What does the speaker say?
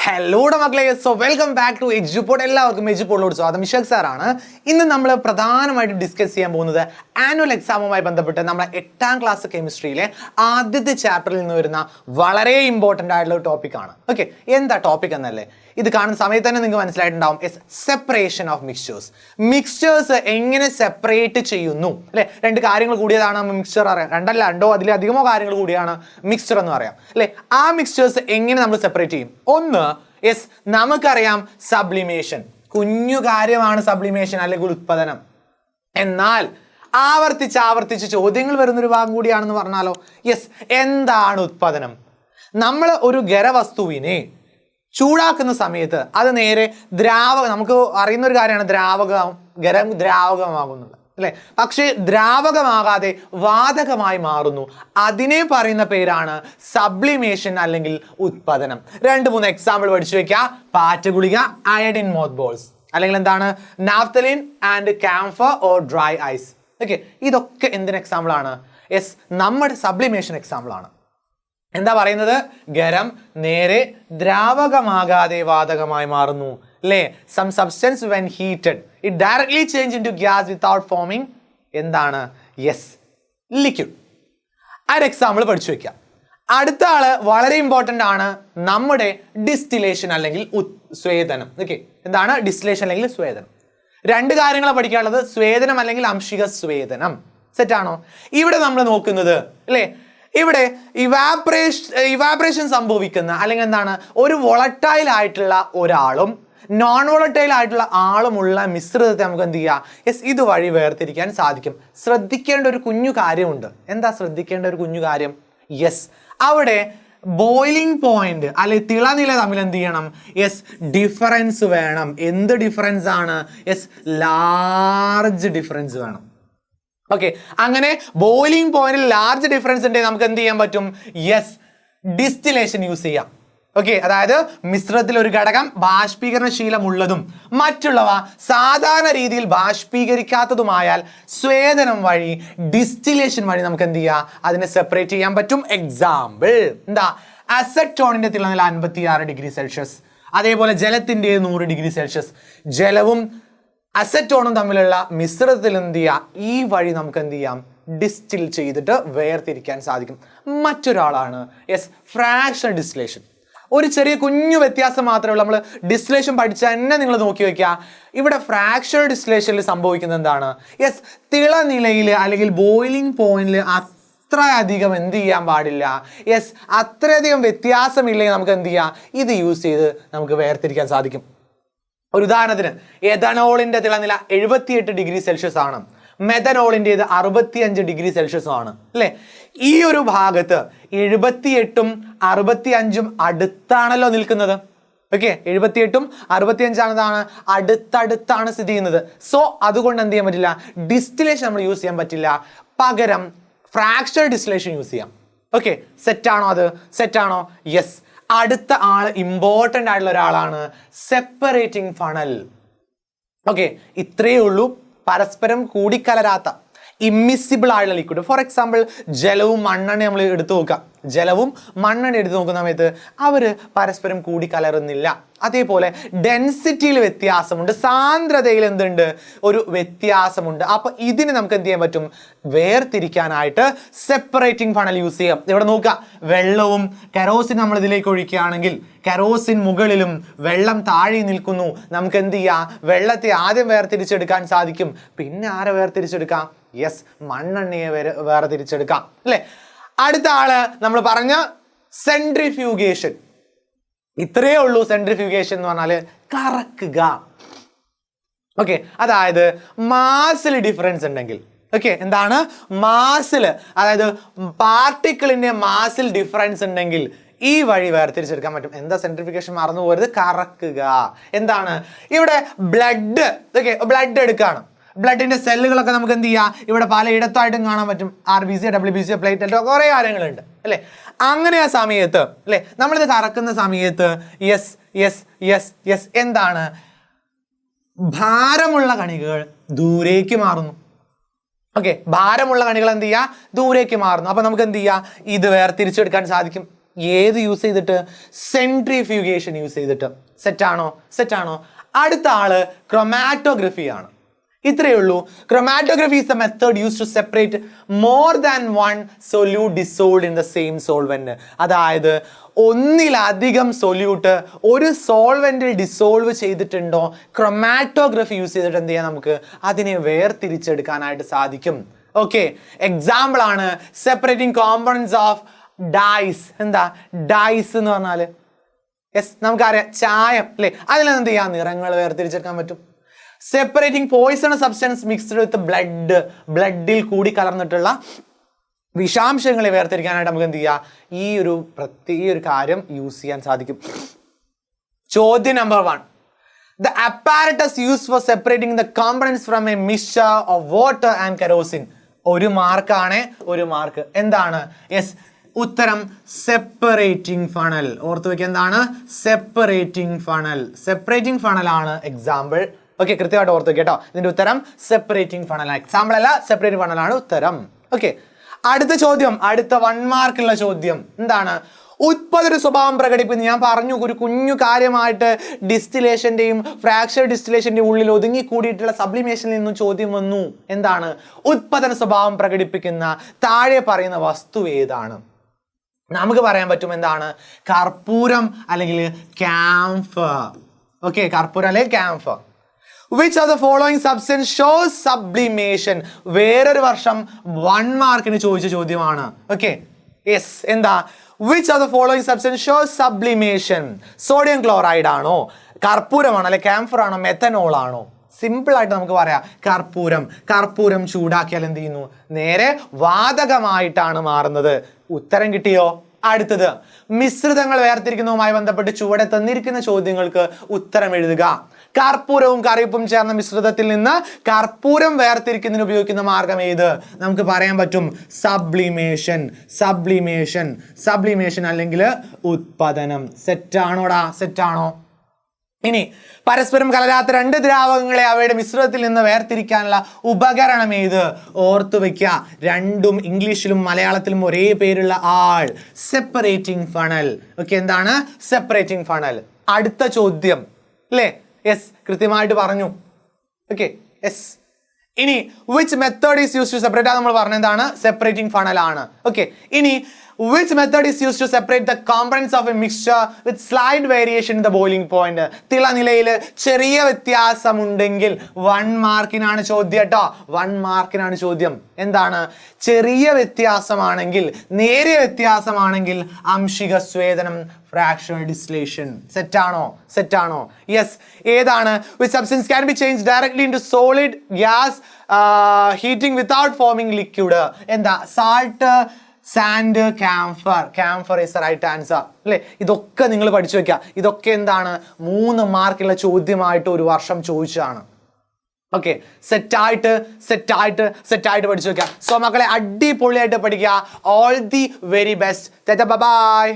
Hello മക്കളെ, so welcome back to എഡ്യൂപോഡ്. എല്ലാവർക്കും എഡ്യൂപോഡിലോട് സ്വാഗതം. മിഷക് സാറാണ്. ഇന്ന് നമ്മൾ പ്രധാനമായിട്ട് ഡിസ്കസ് ചെയ്യാൻ പോകുന്നത് ആനുവൽ എക്സാമുമായി ബന്ധപ്പെട്ട് നമ്മുടെ 8ാം ക്ലാസ് കെമിസ്ട്രിയിലെ ആദ്യത്തെ ചാപ്റ്ററിൽ നിന്ന് വരുന്ന വളരെ ഇമ്പോർട്ടൻ്റ് ആയിട്ടുള്ള ഒരു ടോപ്പിക്കാണ്. ഓക്കെ, എന്താ ടോപ്പിക് എന്നല്ലേ ഇത് കാണുന്ന സമയത്ത് തന്നെ നിങ്ങൾക്ക് മനസ്സിലായിട്ടുണ്ടാവും. Separation of mixtures. മിക്സ്ചേഴ്സ് എങ്ങനെ സെപ്പറേറ്റ് ചെയ്യുന്നു അല്ലെ? രണ്ട് കാര്യങ്ങൾ കൂടിയതാണ് മിക്സ്ചർ അറിയാം. രണ്ടോ അതിലധികമോ കാര്യങ്ങൾ കൂടിയാണ് മിക്സ്ചർ എന്ന് പറയാം അല്ലെ? ആ മിക്സ്ചേഴ്സ് എങ്ങനെ നമ്മൾ സെപ്പറേറ്റ് ചെയ്യും? ഒന്ന്, നമുക്കറിയാം സബ്ലിമേഷൻ. കുഞ്ഞു കാര്യമാണ് സബ്ലിമേഷൻ അല്ലെങ്കിൽ ഉത്പാദനം. എന്നാൽ ആവർത്തിച്ച് ചോദ്യങ്ങൾ വരുന്നൊരു ഭാഗം കൂടിയാണെന്ന് പറഞ്ഞാലോ. എന്താണ് ഉത്പാദനം? നമ്മൾ ഒരു ഖരവസ്തുവിനെ ചൂടാക്കുന്ന സമയത്ത് അത് നേരെ നമുക്ക് അറിയുന്ന ഒരു കാര്യമാണ് ദ്രാവകമാകുന്നത് അല്ലെ? പക്ഷേ ദ്രാവകമാകാതെ വാതകമായി മാറുന്നു. അതിനെ പറയുന്ന പേരാണ് സബ്ലിമേഷൻ അല്ലെങ്കിൽ ഉത്പാദനം. 2-3 എക്സാമ്പിൾ പഠിച്ചു വെക്കുക. പാറ്റ ഗുളിക, അയഡിൻ മോത്ത് ബോൾസ്, അല്ലെങ്കിൽ എന്താണ് naphthalene and camphor or dry ice. Okay, ഇതൊക്കെ എന്തിന് എക്സാമ്പിൾ ആണ്? നമ്മുടെ സബ്ലിമേഷൻ എക്സാമ്പിൾ ആണ്. എന്താ പറയുന്നത്? ഖരം നേരെ ദ്രാവകമാകാതെ വാതകമായി മാറുന്നു അല്ലേ? Some substance when heated it directly change into gas without forming എന്താണ്? ലിക്വിഡ്. ആ ഒരു എക്സാമ്പിൾ പഠിച്ചു വെക്കാം. അടുത്ത ആള് വളരെ ഇമ്പോർട്ടൻ്റ് ആണ്, നമ്മുടെ ഡിസ്റ്റിലേഷൻ അല്ലെങ്കിൽ സ്വേദനം. ഓക്കെ, എന്താണ് ഡിസ്റ്റിലേഷൻ അല്ലെങ്കിൽ സ്വേദനം? 2 കാര്യങ്ങളാണ് പഠിക്കാനുള്ളത്. സ്വേദനം അല്ലെങ്കിൽ അംശിക സ്വേദനം. സെറ്റാണോ? ഇവിടെ നമ്മൾ നോക്കുന്നത് അല്ലേ, ഇവിടെ ഇവാപറേഷൻ സംഭവിക്കുന്ന അല്ലെങ്കിൽ എന്താണ് ഒരു വോളറ്റൈൽ ആയിട്ടുള്ള ഒരാളും നോൺ വോളറ്റൈൽ ആയിട്ടുള്ള ആളുമുള്ള മിശ്രിതത്തെ നമുക്ക് എന്ത് ചെയ്യാം? ഇതുവഴി വേർതിരിക്കാൻ സാധിക്കും. ശ്രദ്ധിക്കേണ്ട ഒരു കുഞ്ഞു കാര്യമുണ്ട്. എന്താ ശ്രദ്ധിക്കേണ്ട ഒരു കുഞ്ഞു കാര്യം? അവിടെ ബോയിലിംഗ് പോയിന്റ് അല്ലെ തിളനില തമ്മിൽ എന്ത് ചെയ്യണം? ഡിഫറൻസ് വേണം. എന്ത് ഡിഫറൻസ് ആണ്? ലാർജ് ഡിഫറൻസ് വേണം. ഓക്കെ, അങ്ങനെ ബോയിലിംഗ് പോയിന്റിൽ ലാർജ് ഡിഫറൻസ് ഉണ്ടെങ്കിൽ നമുക്ക് എന്ത് ചെയ്യാൻ പറ്റും? ഡിസ്റ്റിലേഷൻ യൂസ് ചെയ്യാം. ഓക്കെ, അതായത് മിശ്രിതത്തിൽ ഒരു ഘടകം ബാഷ്പീകരണശീലമുള്ളതും മറ്റുള്ളവ സാധാരണ രീതിയിൽ ബാഷ്പീകരിക്കാത്തതുമായാൽ സ്വേദനം വഴി ഡിസ്റ്റിലേഷൻ വഴി നമുക്ക് എന്ത് ചെയ്യാം? അതിനെ സെപ്പറേറ്റ് ചെയ്യാൻ പറ്റും. എക്സാമ്പിൾ എന്താ? അസറ്റോണിന്റെ തിളനില 56 ഡിഗ്രി സെൽഷ്യസ്, അതേപോലെ ജലത്തിന്റെ 100 ഡിഗ്രി സെൽഷ്യസ്. ജലവും അസറ്റോണും തമ്മിലുള്ള മിശ്രിതത്തിൽ എന്ത് ചെയ്യാം? ഈ വഴി നമുക്ക് എന്ത് ചെയ്യാം? ഡിസ്റ്റിൽ ചെയ്തിട്ട് വേർതിരിക്കാൻ സാധിക്കും. മറ്റൊരാളാണ് ഫ്രാക്ഷണൽ ഡിസ്റ്റിലേഷൻ. ഒരു ചെറിയ കുഞ്ഞു വ്യത്യാസം മാത്രമേ ഉള്ളൂ. നമ്മൾ ഡിസ്റ്റിലേഷൻ പഠിച്ചാൽ തന്നെ നിങ്ങൾ നോക്കി വെക്കുക. ഇവിടെ ഫ്രാക്ഷണൽ ഡിസ്റ്റിലേഷനിൽ സംഭവിക്കുന്നത് എന്താണ്? തിളനിലയിൽ അല്ലെങ്കിൽ ബോയിലിംഗ് പോയിന്റിൽ അത്രയധികം എന്ത് ചെയ്യാൻ പാടില്ല. അത്രയധികം വ്യത്യാസമില്ലെങ്കിൽ നമുക്ക് എന്ത് ചെയ്യാം? ഇത് യൂസ് ചെയ്ത് നമുക്ക് വേർതിരിക്കാൻ സാധിക്കും. ഒരു ഉദാഹരണത്തിന്, എഥനോളിന്റെ തിളനില 78 ഡിഗ്രി സെൽഷ്യസ് ആണ്, മെഥനോളിൻ്റെത് 65 ഡിഗ്രി സെൽഷ്യസ് ആണ് അല്ലെ? ഈ ഒരു ഭാഗത്ത് 78ഉം 65ഉം അടുത്താണല്ലോ നിൽക്കുന്നത്. ഓക്കെ, 78ഉം 65 അടുത്തടുത്താണ് സ്ഥിതി ചെയ്യുന്നത്. സോ അതുകൊണ്ട് എന്ത് ചെയ്യാൻ പറ്റില്ല? ഡിസ്റ്റിലേഷൻ നമ്മൾ യൂസ് ചെയ്യാൻ പറ്റില്ല. പകരം ഫ്രാക്ഷണൽ ഡിസ്റ്റിലേഷൻ യൂസ് ചെയ്യാം. ഓക്കെ, സെറ്റാണോ? അത് സെറ്റാണോ? അടുത്ത ആള് ഇമ്പോർട്ടൻ്റ് ആയിട്ടുള്ള ഒരാളാണ് സെപ്പറേറ്റിംഗ് ഫണൽ. ഓക്കെ, ഇത്രയേ ഉള്ളൂ. പരസ്പരം കൂടിക്കലരാത്ത ഇമ്മിസിബിൾ ആയിട്ടുള്ള ലിക്വിഡ്. ഫോർ എക്സാമ്പിൾ ജലവും മണ്ണെണ്ണ നമ്മൾ എടുത്തു നോക്കാം. ജലവും മണ്ണെണ്ണ എടുത്തു നോക്കുന്ന സമയത്ത് അവർ പരസ്പരം കൂടിക്കലരുന്നില്ല. അതേപോലെ ഡെൻസിറ്റിയിൽ വ്യത്യാസമുണ്ട്, സാന്ദ്രതയിൽ എന്തുണ്ട്? ഒരു വ്യത്യാസമുണ്ട്. അപ്പൊ ഇതിന് നമുക്ക് എന്ത് ചെയ്യാൻ പറ്റും? വേർതിരിക്കാനായിട്ട് സെപ്പറേറ്റിംഗ് ഫണൽ യൂസ് ചെയ്യാം. ഇവിടെ നോക്കുക, വെള്ളവും കെറോസിൻ നമ്മൾ ഇതിലേക്ക് ഒഴിക്കുകയാണെങ്കിൽ കെറോസിൻ മുകളിലും വെള്ളം താഴെ നിൽക്കുന്നു. നമുക്ക് എന്ത് ചെയ്യാം? വെള്ളത്തെ ആദ്യം വേർതിരിച്ചെടുക്കാൻ സാധിക്കും. പിന്നെ ആരെ വേർതിരിച്ചെടുക്കാം? മണ്ണെണ്ണയെ വേർതിരിച്ചെടുക്കാം അല്ലെ? അടുത്ത ആള് നമ്മൾ പറഞ്ഞ സെൻട്രിഫ്യൂഗേഷൻ. ഇത്രയേ ഉള്ളൂ. സെൻട്രിഫ്യൂഗേഷൻ എന്ന് പറഞ്ഞാല് കറക്കുക. ഓക്കെ, അതായത് മാസിൽ ഡിഫറൻസ് ഉണ്ടെങ്കിൽ, ഓക്കെ, എന്താണ് മാസിൽ, അതായത് പാർട്ടിക്കിളിന്റെ മാസിൽ ഡിഫറൻസ് ഉണ്ടെങ്കിൽ ഈ വഴി വേർതിരിച്ചെടുക്കാൻ പറ്റും. എന്താ സെൻട്രിഫിക്കേഷൻ? മറന്നു പോകരുത്, കറക്കുക. എന്താണ്? ഇവിടെ ബ്ലഡ്, ഓക്കെ, ബ്ലഡ് എടുക്കുകയാണ്. ബ്ലഡിന്റെ സെല്ലുകളൊക്കെ നമുക്ക് എന്ത് ചെയ്യാം? ഇവിടെ പലയിടത്തായിട്ടും കാണാൻ പറ്റും. RBC, WBC, പ്ലേറ്റ്ലെറ്റ്, കുറേ കാര്യങ്ങളുണ്ട് അല്ലെ? അങ്ങനെ ആ സമയത്ത് അല്ലെ, നമ്മളിത് കറക്കുന്ന സമയത്ത് എന്താണ്? ഭാരമുള്ള കണികകൾ ദൂരേക്ക് മാറുന്നു. ഓക്കെ, ഭാരമുള്ള കണികൾ എന്ത് ചെയ്യുക? ദൂരേക്ക് മാറുന്നു. അപ്പൊ നമുക്ക് എന്ത് ചെയ്യാം? ഇത് വേർതിരിച്ചെടുക്കാൻ സാധിക്കും. ഏത് യൂസ് ചെയ്തിട്ട്? സെൻട്രിഫ്യൂഗേഷൻ യൂസ് ചെയ്തിട്ട്. സെറ്റാണോ? അടുത്ത ആള് ക്രൊമാറ്റോഗ്രഫി ആണ്. ഇത്രയേ ഉള്ളൂ. Chromatography is the method used to separate more than one solute dissolved in the same solvent. അതായത് ഒന്നിലധികം സൊല്യൂട്ട് ഒരു സോൾവെന്റിൽ ഡിസോൾവ് ചെയ്തിട്ടുണ്ടോ, ക്രൊമാറ്റോഗ്രഫി യൂസ് ചെയ്തിട്ട് എന്ത് ചെയ്യാം, നമുക്ക് അതിനെ വേർതിരിച്ചെടുക്കാനായിട്ട് സാധിക്കും. ഓക്കെ, എക്സാമ്പിൾ ആണ് സെപ്പറേറ്റിംഗ് കോമ്പണൻസ് ഓഫ് ഡൈസ്. എന്താ ഡൈസ് എന്ന് പറഞ്ഞാല്? യെസ്, നമുക്കറിയാം ചായം അല്ലേ, അതിൽ എന്ത് ചെയ്യാം, നിറങ്ങൾ വേർതിരിച്ചെടുക്കാൻ പറ്റും. സെപ്പറേറ്റിംഗ് പോയിസണസ് സബ്സ്റ്റൻസ് മിക്സ്ഡ് വിത്ത് ബ്ലഡിൽ കൂടി കലർന്നിട്ടുള്ള വിഷാംശങ്ങളെ വേർതിരിക്കാനായിട്ട് നമുക്ക് എന്ത് ചെയ്യാം, ഈ ഒരു കാര്യം യൂസ് ചെയ്യാൻ സാധിക്കും. ചോദ്യം number 1. The apparatus used for separating the components from a mixture of water and kerosene. ഒരു മാർക്കാണ്, ഒരു മാർക്ക്. എന്താണ്? യെസ്, ഉത്തരം സെപ്പറേറ്റിംഗ് ഫണൽ. ഓർത്ത് വെക്കുക, എന്താണ്? സെപ്പറേറ്റിംഗ് ഫണൽ ആണ് എക്സാമ്പിൾ. ഓക്കെ, കൃത്യമായിട്ട് ഓർത്ത് വെക്കുക കേട്ടോ. ഇതിന്റെ ഉത്തരം സെപ്പറേറ്റിംഗ് ഫണൽ. എക്സാമ്പിൾ അല്ല, സെപ്പറേറ്റിംഗ് ഫണൽ ആണ് ഉത്തരം. ഓക്കെ, അടുത്ത ചോദ്യം, അടുത്ത 1 മാർക്കുള്ള ചോദ്യം എന്താണ്? ഉത്പാദന സ്വഭാവം പ്രകടിപ്പിക്കുന്നു. ഞാൻ പറഞ്ഞു, ഒരു കുഞ്ഞു കാര്യമായിട്ട് ഡിസ്റ്റിലേഷന്റെയും ഫ്രാക്ചർ ഡിസ്റ്റിലേഷന്റെയും ഉള്ളിൽ ഒതുങ്ങിക്കൂടിയിട്ടുള്ള സബ്ലിമേഷനിൽ നിന്നും ചോദ്യം വന്നു. എന്താണ്? ഉത്പാദന സ്വഭാവം പ്രകടിപ്പിക്കുന്ന താഴെ പറയുന്ന വസ്തു ഏതാണ്? നമുക്ക് പറയാൻ പറ്റും എന്താണ്? കർപ്പൂരം അല്ലെങ്കിൽ ക്യാംഫർ. ഓക്കെ, കർപ്പൂരം അല്ലെങ്കിൽ camphor. Which of the following substance shows sublimation? വേറൊരു വർഷം 1 മാർക്കിന് ചോദിച്ച ചോദ്യമാണ്. ഓക്കെ, യെസ്, എന്താ? Which of the following substance shows sublimation? Sodium chloride ആണോ, കർപ്പൂരമാണോ, അല്ലെ ക്യാംഫർ ആണോ, മെത്തനോൾ ആണോ? സിമ്പിൾ ആയിട്ട് നമുക്ക് പറയാം കർപ്പൂരം ചൂടാക്കിയാൽ എന്ത് ചെയ്യുന്നു? നേരെ വാതകമായിട്ടാണ് മാറുന്നത്. ഉത്തരം കിട്ടിയോ? അടുത്തത് മിശ്രിതങ്ങൾ വേർതിരിക്കുന്നതുമായി ബന്ധപ്പെട്ട് ചുവടെ തന്നിരിക്കുന്ന ചോദ്യങ്ങൾക്ക് ഉത്തരം എഴുതുക. കർപ്പൂരവും കറിയപ്പും ചേർന്ന മിശ്രിതത്തിൽ നിന്ന് കർപ്പൂരം വേർതിരിക്കുന്നതിന് ഉപയോഗിക്കുന്ന മാർഗം ഏത്? നമുക്ക് പറയാൻ പറ്റും സബ്ലിമേഷൻ അല്ലെങ്കിൽ ഉത്പാദനം. സെറ്റാണോ? ഇനി പരസ്പരം കലരാത്ത 2 ദ്രാവകങ്ങളെ അവയുടെ മിശ്രിതത്തിൽ നിന്ന് വേർതിരിക്കാനുള്ള ഉപകരണം ഏത്? ഓർത്തു വെക്കുക, രണ്ടും ഇംഗ്ലീഷിലും മലയാളത്തിലും ഒരേ പേരുള്ള ആൾ. Separating funnel. ഓക്കെ, എന്താണ്? Separating funnel. അടുത്ത ചോദ്യം അല്ലേ? യെസ്, കൃത്യമായിട്ട് പറഞ്ഞു. Okay, yes. ഇനി which method is used to separate? നമ്മൾ പറഞ്ഞ എന്താണ്? സെപ്പറേറ്റിംഗ് ഫണൽ ആണ്. ഓക്കെ, ഇനി which method is used to separate the components of a mixture with slight variation in the boiling point? തിളനിലയിൽ ചെറിയ വ്യത്യാസമുണ്ടെങ്കിൽ 1 മാർക്കിനാണ് ചോദ്യം കേട്ടോ. 1 മാർക്കിനാണ് ചോദ്യം. എന്താണ്? ചെറിയ വ്യത്യാസമാണെങ്കിൽ, നേരിയ വ്യത്യാസമാണെങ്കിൽ അംശിക സ്വേദനം, fractional distillation. സെറ്റാണോ? യെസ്. ഏതാണ്? which substance can be changed directly into solid gas heating without forming liquid? എന്താ? Salt, sand, camphor is the right answer അല്ലേ? ഇതൊക്കെ നിങ്ങൾ പഠിച്ചു വെക്കുക. ഇതൊക്കെ എന്താണ്? 3 മാർക്കുള്ള ചോദ്യമായിട്ട് ഒരു വർഷം ചോദിച്ചതാണ്. ഓക്കെ, സെറ്റായിട്ട് പഠിച്ചു വെക്കുക. സോ മക്കളെ, അടിപൊളിയായിട്ട് പഠിക്കുക. All the very best. By.